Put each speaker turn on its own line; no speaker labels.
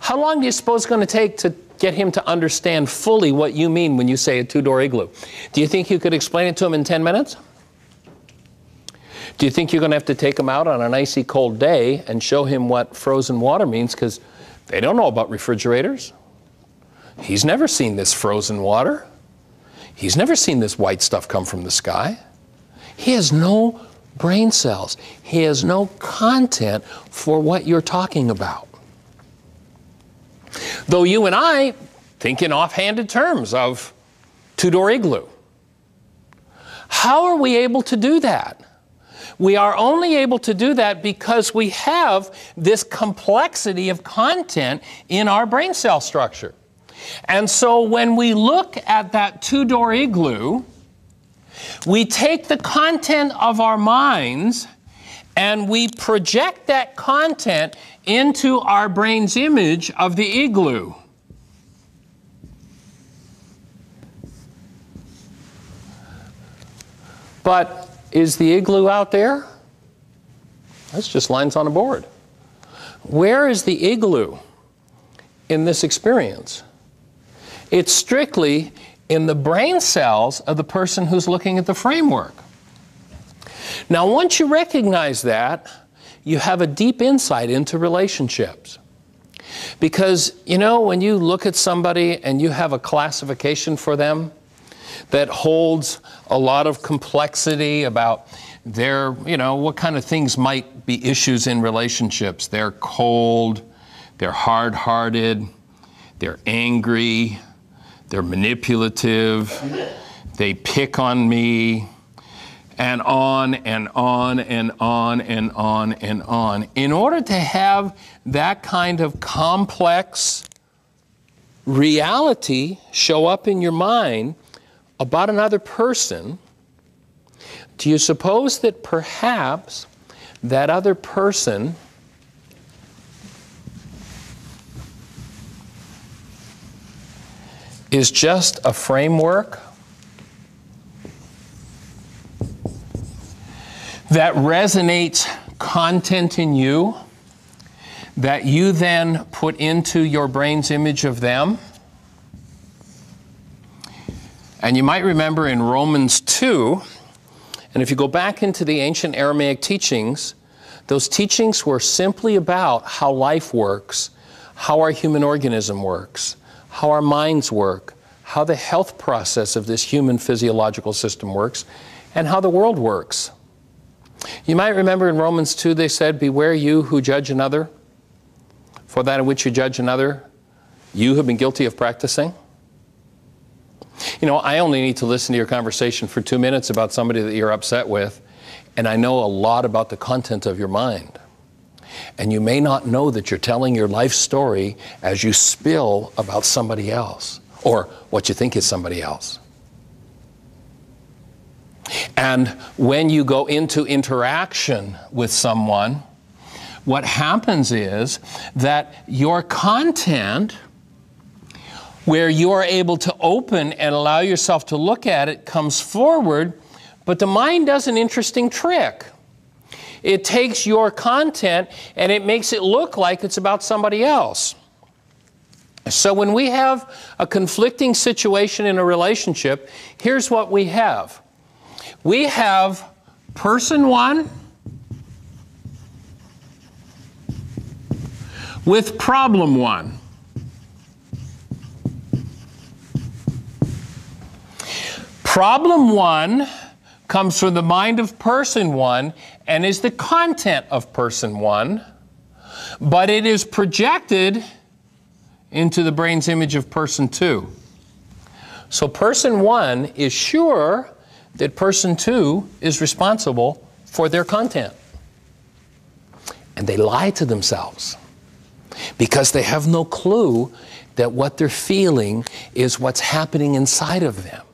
How long do you suppose it's going to take to get him to understand fully what you mean when you say a two-door igloo? Do you think you could explain it to him in 10 minutes? Do you think you're going to have to take him out on an icy cold day and show him what frozen water means? Because they don't know about refrigerators. He's never seen this frozen water. He's never seen this white stuff come from the sky. He has no brain cells. He has no content for what you're talking about. Though you and I think in offhanded terms of two-door igloo. How are we able to do that? We are only able to do that because we have this complexity of content in our brain cell structure. And so when we look at that two-door igloo, we take the content of our minds and we project that content into our brain's image of the igloo. But is the igloo out there? That's just lines on a board. Where is the igloo in this experience? It's strictly in the brain cells of the person who's looking at the framework. Now, once you recognize that, you have a deep insight into relationships. Because, you know, when you look at somebody and you have a classification for them that holds a lot of complexity about their, you know, what kind of things might be issues in relationships. They're cold, they're hard-hearted, they're angry, they're manipulative, they pick on me, and on and on and on and on and on. In order to have that kind of complex reality show up in your mind about another person, do you suppose that perhaps that other person is just a framework that resonates content in you that you then put into your brain's image of them? And you might remember in Romans 2, and if you go back into the ancient Aramaic teachings, those teachings were simply about how life works, how our human organism works, how our minds work, how the health process of this human physiological system works, and how the world works. You might remember in Romans 2 they said, "Beware you who judge another, for that in which you judge another, you have been guilty of practicing." You know, I only need to listen to your conversation for 2 minutes about somebody that you're upset with, and I know a lot about the content of your mind. And you may not know that you're telling your life story as you spill about somebody else, or what you think is somebody else. And when you go into interaction with someone, what happens is that your content, where you are able to open and allow yourself to look at it, comes forward, but the mind does an interesting trick. It takes your content and it makes it look like it's about somebody else. So when we have a conflicting situation in a relationship, here's what we have. We have person one with problem one. Problem one comes from the mind of person one and is the content of person one, but it is projected into the brain's image of person two. So person one is sure that person two is responsible for their content. And they lie to themselves because they have no clue that what they're feeling is what's happening inside of them.